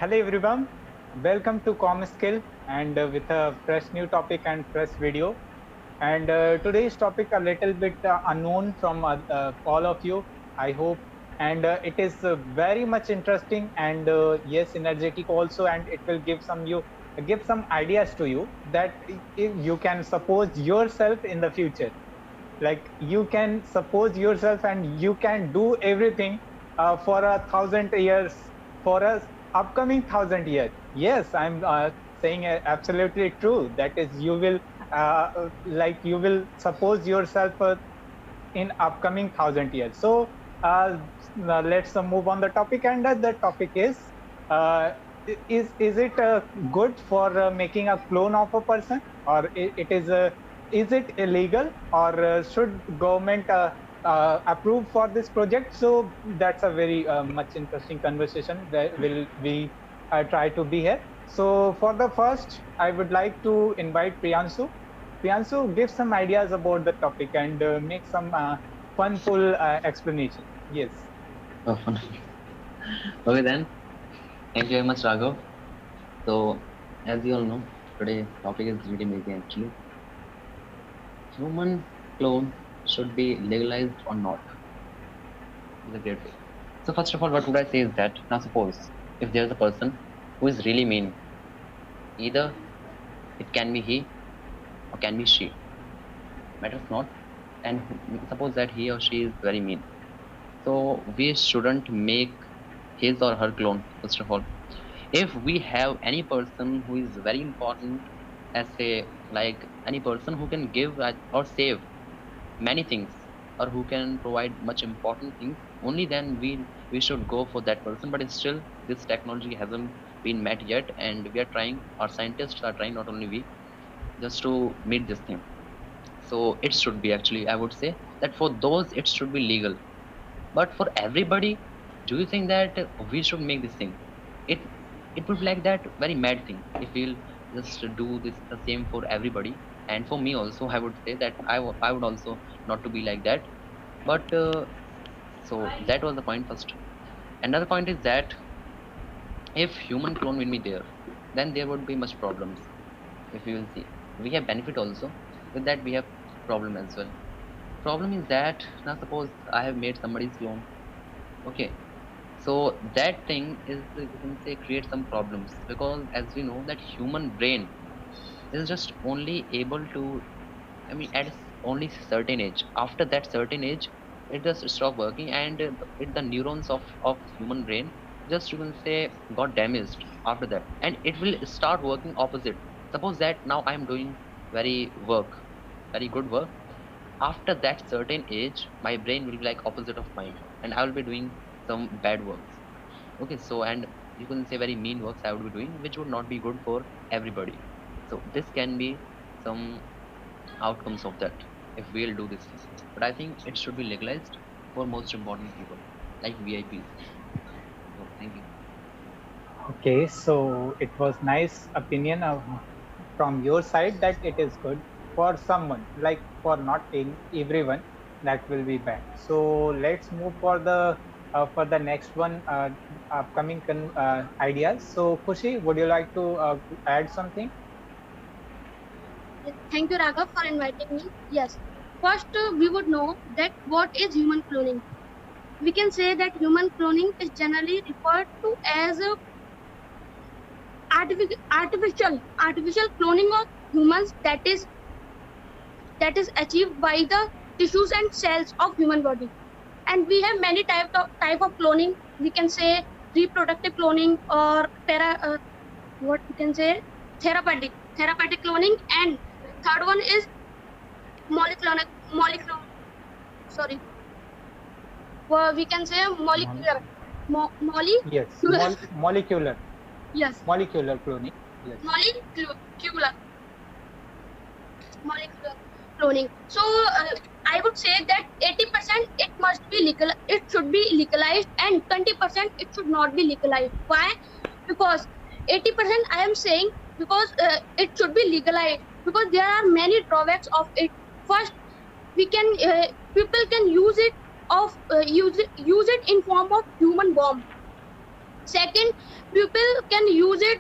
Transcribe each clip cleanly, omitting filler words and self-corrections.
Hello everyone, welcome to Skill and with a fresh new topic and fresh video. And today's topic a little bit unknown from all of you, I hope, and it is very much interesting and yes, energetic also, and it will give some ideas to you that if you can suppose yourself in the future, like you can suppose yourself and you can do everything for 1,000 years, for a upcoming 1,000 years. Yes, I'm saying absolutely true, that is you will like you will suppose yourself in upcoming 1,000 years. So now let's move on the topic, and the topic uh, is it good for making a clone of a person, or it is it illegal, or should government approve for this project? So that's a very much interesting conversation that will we try to be here. So for the first, I would like to invite Priyanshu, give some ideas about the topic and make some funful explanation. Yes. Oh, okay then. Thank you very much, Raghav. So, as you all know, today topic is really amazing actually. Human clone should be legalized or not is a great way. So first of all, what would I say is that now suppose if there's a person who is really mean, either it can be he or can be she, matters not, and suppose that he or she is very mean. So we shouldn't make his or her clone first of all. If we have any person who is very important, as say like any person who can give or save many things, or who can provide much important things, only then we should go for that person. But still this technology hasn't been met yet, and we are trying, our scientists are trying, not only we, just to meet this thing. So it should be, actually I would say that for those it should be legal. But for everybody, do you think that we should make this thing? It it would be like that very mad thing if we'll just do this the same for everybody. And for me also, I would say that I would also not to be like that. But so that was the point first. Another point is that if human clone will be there, then there would be much problems. If you will see, we have benefit also, with that we have problem as well. Problem is that now suppose I have made somebody's clone. Okay, so that thing is, you can say, create some problems, because as we know that human brain is just only able to, I mean, at only certain age. After that certain age, it just stop working, and the neurons of human brain just, you can say, got damaged after that, and it will start working opposite. Suppose that now I am doing very good work. After that certain age, my brain will be like opposite of mine, and I will be doing some bad works. Okay, so, and you can say very mean works I would be doing, which would not be good for everybody. So this can be some outcomes of that if we'll do this thing. But I think it should be legalized for most important people, like VIPs. So thank you. Okay, so it was nice opinion from your side that it is good for someone, like for not everyone, that will be bad. So let's move for the next one, upcoming ideas. So Khushi, would you like to add something? Thank you, Raghav, for inviting me. Yes. First, we would know that what is human cloning. We can say that human cloning is generally referred to as artificial cloning of humans that is achieved by the tissues and cells of human body. And we have many type of cloning. We can say reproductive cloning, or what we can say therapeutic cloning, and third one is molecular sorry well, we can say molecular Yes, molecular molecular, yes, molecular cloning. Yes. molecular molecular cloning. So I would say that 80% it must be legal, it should be legalized, and 20% it should not be legalized. Why? Because 80% I am saying, because it should be legalized, because there are many drawbacks of it. First, we can people can use it in form of human bomb. Second, people can use it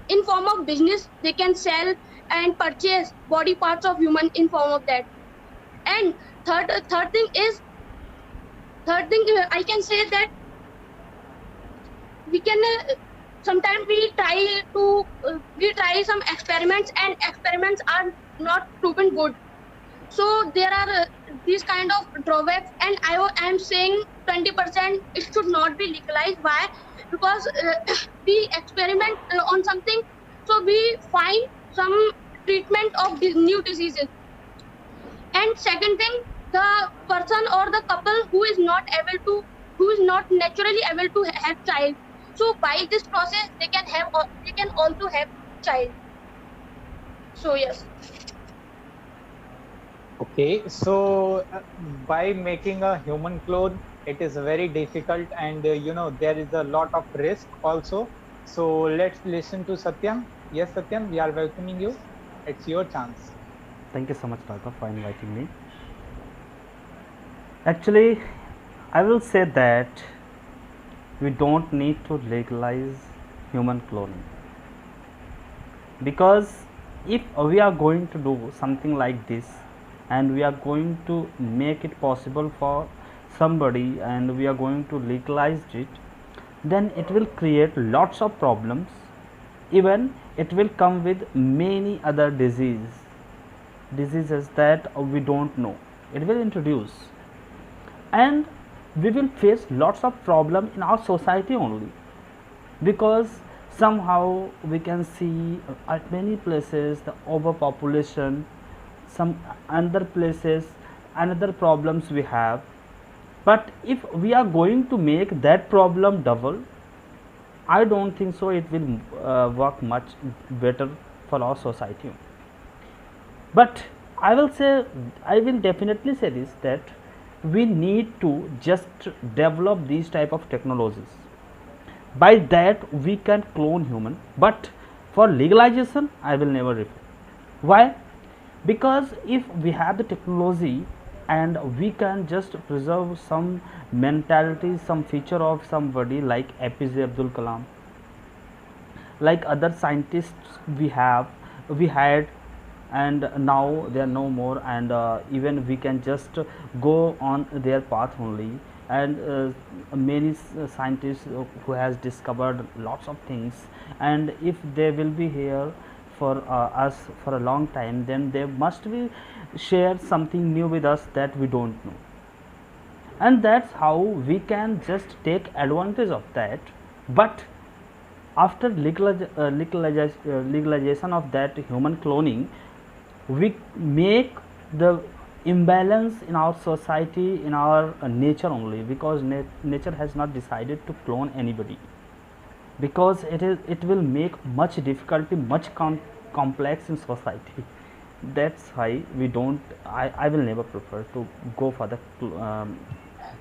in form of business. They can sell and purchase body parts of human in form of that. And third thing I can say that we can sometimes we try some experiments, and experiments are not proven good. So there are these kind of drawbacks, and I am saying 20% it should not be legalized. Why? Because we experiment on something, so we find some treatment of new diseases. And second thing, the person or the couple who is not naturally able to have child, so by this process they can also have child. So yes. Okay, so by making a human clone, it is very difficult, and there is a lot of risk also. So let's listen to Satyam. Yes, Satyam, we are welcoming you. It's your chance. Thank you so much, Raghav, for inviting me. Actually, I will say that we don't need to legalize human cloning, because if we are going to do something like this and we are going to make it possible for somebody and we are going to legalize it, then it will create lots of problems. Even it will come with many other diseases that we don't know it will introduce, and we will face lots of problem in our society only, because somehow we can see at many places the overpopulation, some other places another problems we have. But if we are going to make that problem double, I don't think so it will work much better for our society. But I will say, I will definitely say this, that we need to just develop these type of technologies. By that we can clone human, but for legalization I will never refer. Why? Because if we have the technology and we can just preserve some mentality, some feature of somebody like APJ Abdul Kalam, like other scientists we had, and now they are no more, and even we can just go on their path only. And many scientists who has discovered lots of things, and if they will be here for us for a long time, then they must be share something new with us that we don't know. And that's how we can just take advantage of that. But after legalization of that human cloning, we make the imbalance in our society, in our nature only, because nature has not decided to clone anybody, because it will make much difficulty, much complex in society. That's why we don't, I will never prefer to go for the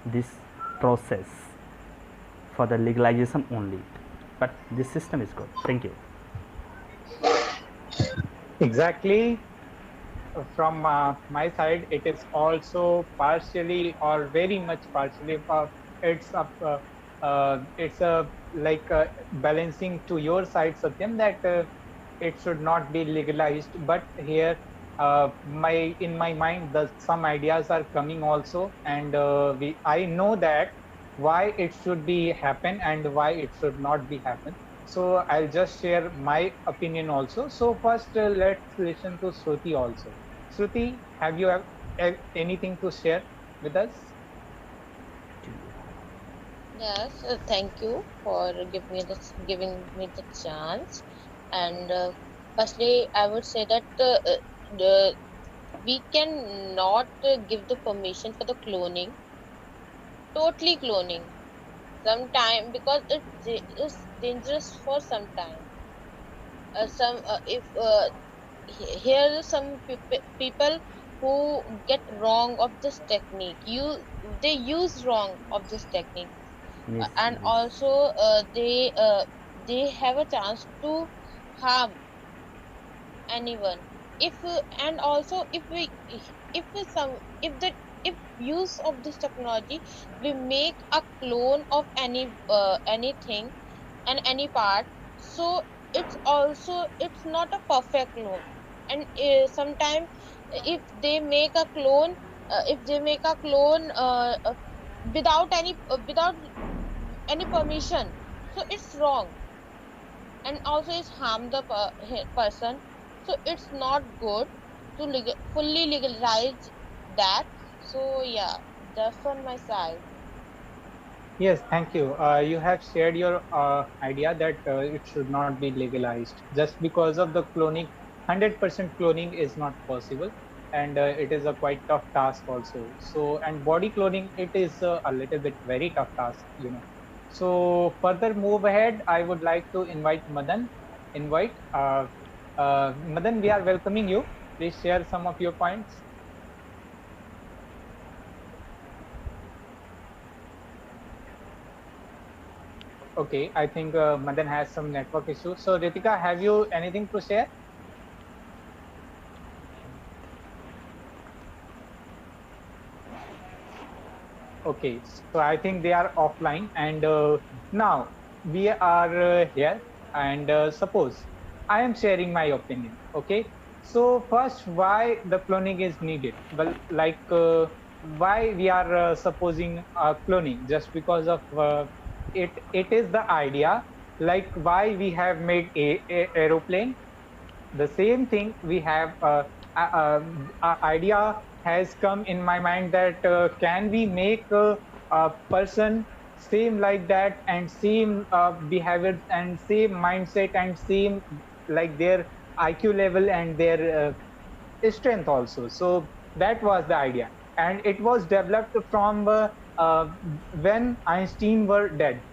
this process for the legalization only. But this system is good. Thank you. Exactly. From my side, it is also partially or very much partially. It's up. It's a like balancing to your side, Satyam, that it should not be legalized. But here, my in my mind, the some ideas are coming also, and we I know that why it should be happen and why it should not be happen. So I'll just share my opinion also. So first, let's listen to Shruti also. Shruti, have you anything to share with us? Yes, thank you for giving me the chance. And firstly, I would say that the we can not give the permission for the cloning, totally cloning, sometime, because is dangerous for some time. Some if Here are some people who get wrong of this technique. They use wrong of this technique, Yes, and yes. also they have a chance to harm anyone. If and also if we if we some if the if use of this technology we make a clone of anything and any part, so it's not a perfect clone. And sometimes if they make a clone without any permission, so it's wrong, and also it's harm the person. So it's not good to fully legalize that. So yeah, that's on my side. Yes, thank you. You have shared your idea that it should not be legalized just because of the cloning. 100% cloning is not possible, and it is a quite tough task also. So, and body cloning, it is a little bit very tough task, you know. So, further move ahead, I would like to invite Madan. Invite Madan, we are welcoming you. Please share some of your points. Okay, I think Madan has some network issues. So, Ritika, have you anything to share? Okay, so I think they are offline, and now we are here. And suppose I am sharing my opinion. Okay, so first, why the cloning is needed? Well, like why we are supposing cloning just because of it is the idea, like why we have made a aeroplane. The same thing we have idea has come in my mind that can we make a person same like that and same behavior and same mindset and same like their IQ level and their strength also. So that was the idea, and it was developed from when Einstein were dead,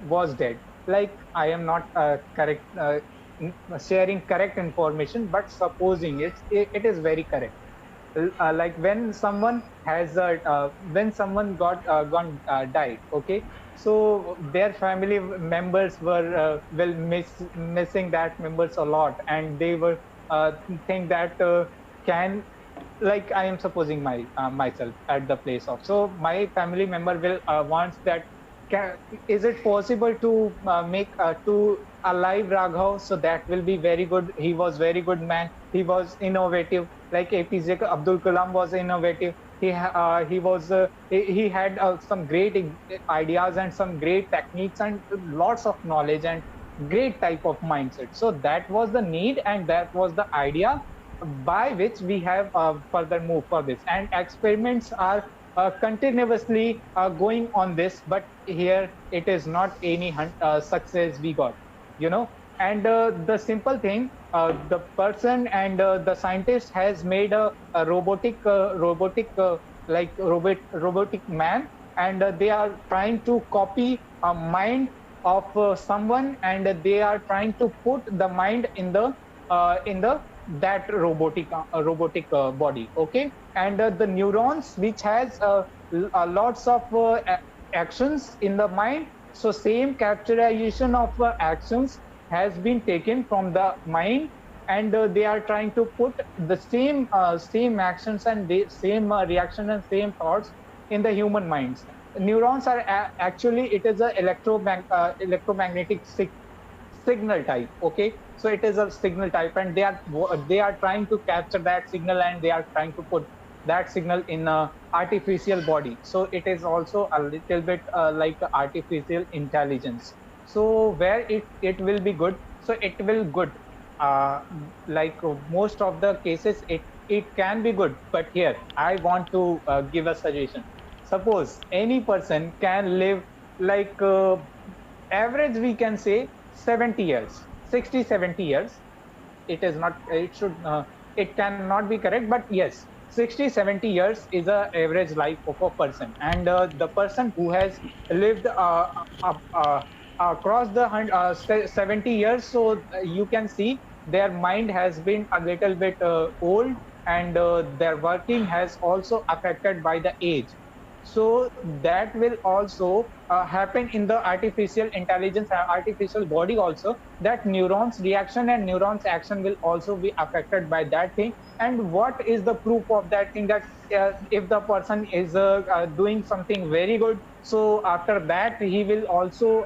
was dead. Like I am not correct sharing correct information, but supposing it is very correct. Like when someone got gone died, okay, so their family members were missing that members a lot, and they were uh, think that can like I am supposing myself at the place of, so my family member will wants that can, is it possible to make to alive Raghav, so that will be very good. He was very good man, he was innovative, like APJ Abdul Kalam was innovative. He was he had some great ideas and some great techniques and lots of knowledge and great type of mindset. So that was the need and that was the idea by which we have further moved for this. And experiments are continuously going on this, but here it is not any success we got, you know. And the simple thing, the person and the scientist has made a robotic like robotic man, and they are trying to copy a mind of someone, and they are trying to put the mind in the that robotic body, okay. And the neurons which has lots of actions in the mind, so same capturization of actions has been taken from the mind, and they are trying to put the same actions and the same reaction and same thoughts in the human minds. Neurons are actually it is a electromagnetic signal type, okay. So it is a signal type, and they are trying to capture that signal, and they are trying to put that signal in a artificial body. So it is also a little bit like artificial intelligence. So where it will be good, so it will good uh, like most of the cases it can be good, but here I want to give a suggestion. Suppose any person can live like average we can say 70 years, 60 70 years. It is not it should it cannot be correct, but yes, 60 70 years is a average life of a person. And the person who has lived across the 70 years, so you can see their mind has been a little bit old, and their working has also affected by the age. So that will also happen in the artificial intelligence, artificial body also, that neurons reaction and neurons action will also be affected by that thing. And what is the proof of that thing? That if the person is doing something very good, so after that he will also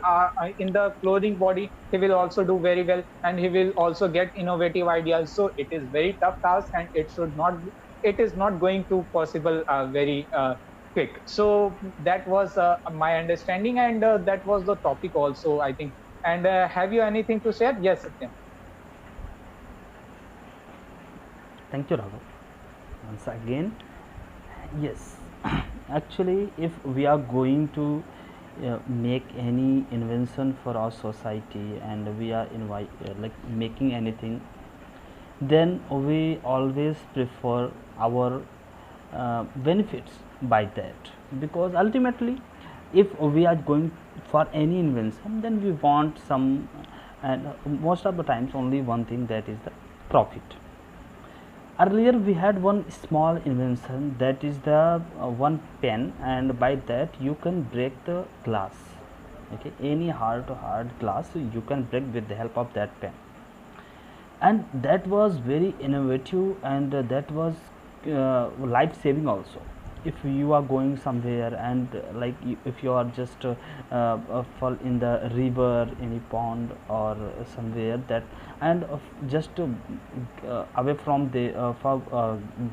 in the clothing body he will also do very well, and he will also get innovative ideas. So it is very tough task, and it is not going to possible very quick. So that was my understanding, and that was the topic also, I think. And have you anything to share? Yes, Satyam. Thank you, Raghav. Once again, yes, actually, if we are going to make any invention for our society, and we are like making anything, then we always prefer our benefits by that, because ultimately if we are going for any invention, then we want some, and most of the times only one thing, that is the profit. Earlier we had one small invention, that is the one pen, and by that you can break the glass. Okay, any hard to hard glass you can break with the help of that pen, and that was very innovative, and that was life saving also. If you are going somewhere, and if you are just fall in the river, any pond, or somewhere that, and just away from the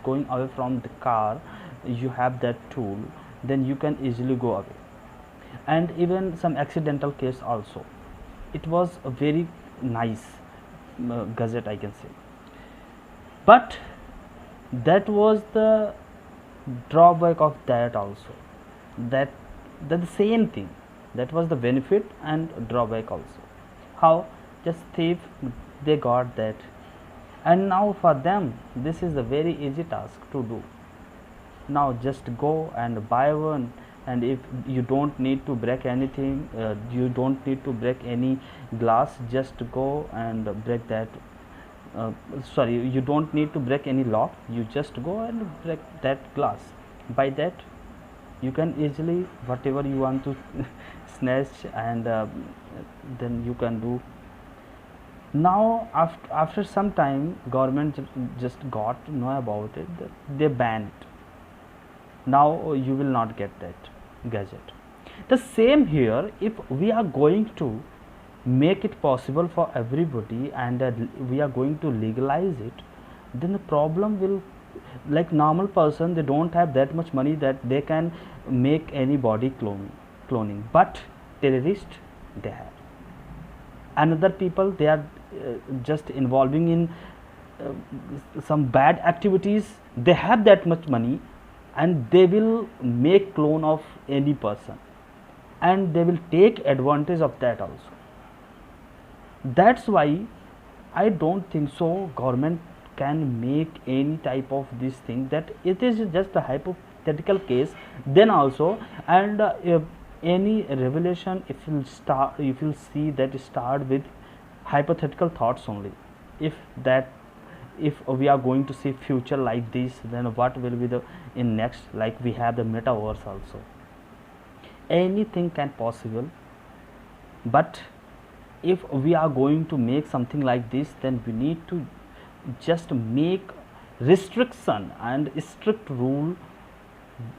going away from the car, you have that tool, then you can easily go away. And even some accidental case also, it was a very nice gadget, I can say. But that was the drawback of that also, that the same thing, that was the benefit and drawback also. How? Just thief, they got that, and now for them this is a very easy task to do. Now just go and buy one, and if you don't need to break anything, you don't need to break any glass, just go and break that. Sorry, you don't need to break any lock, you just go and break that glass. By that you can easily whatever you want to snatch, and then you can do. Now after some time, government just got to know about it, they banned it. Now you will not get that gadget. The same here, if we are going to make it possible for everybody, and we are going to legalize it, then the problem will, like normal person, they don't have that much money that they can make any body cloning, but terrorist, they have. Another people, they are just involving in some bad activities, they have that much money, and they will make clone of any person, and they will take advantage of that also. That's why I don't think so government can make any type of this thing, that it is just a hypothetical case. Then also, and if any revelation, if you start, if you see that start with hypothetical thoughts only. If that, if we are going to see future like this, then what will be the in next, like we have the metaverse also, anything can possible. But if we are going to make something like this, then we need to just make restriction and strict rule.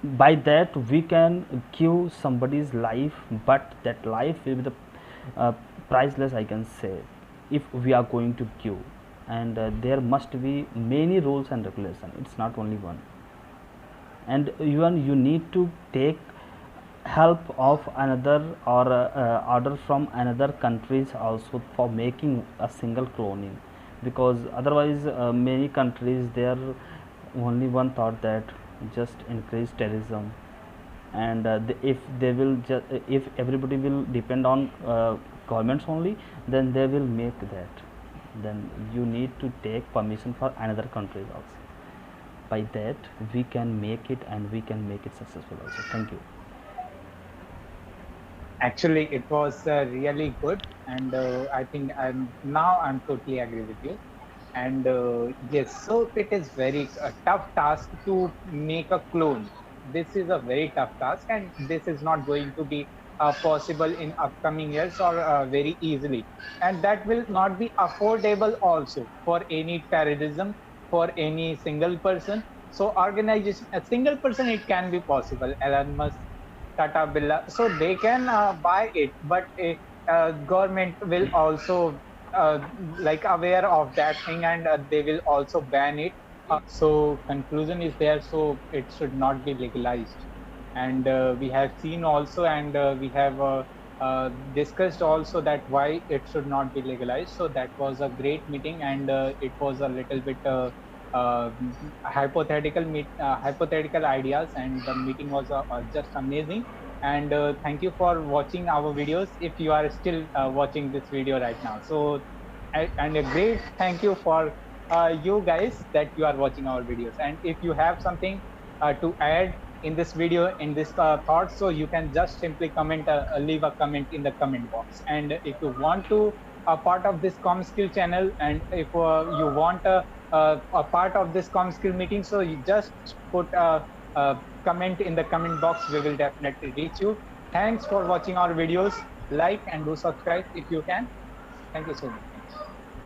By that we can give somebody's life, but that life will be the priceless, I can say, if we are going to give. And there must be many rules and regulations, it's not only one. And even you need to take help of another, or order from another countries also for making a single cloning, because otherwise many countries, they are only one thought, that just increase terrorism. And if they will if everybody will depend on governments only, then they will make that. Then you need to take permission for another countries also. By that we can make it, and we can make it successful also. Thank you. Actually, it was really good, and I think I'm totally agree with you. And yes, so it is very tough task to make a clone. this is a very tough task, and this is not going to be possible in upcoming years or very easily, and that will not be affordable also for any terrorism, for any single person. So organization, a single person, it can be possible. Elon Musk, Tata Birla, so they can buy it, but a government will also like aware of that thing, and they will also ban it. So conclusion is there, so it should not be legalized. And we have seen also, and we have discussed also that why it should not be legalized. So that was a great meeting, and it was a little bit uh, hypothetical ideas, and the meeting was just amazing. And thank you for watching our videos, if you are still watching this video right now. So and a great thank you for you guys that you are watching our videos. And if you have something to add in this video, in this thoughts, so you can just simply comment, leave a comment in the comment box. And if you want to a part of this ComSkill channel, and if you want a part of this ComSkill meeting, so you just put a comment in the comment box. We will definitely reach you. Thanks for watching our videos. Like and do subscribe if you can. Thank you so much.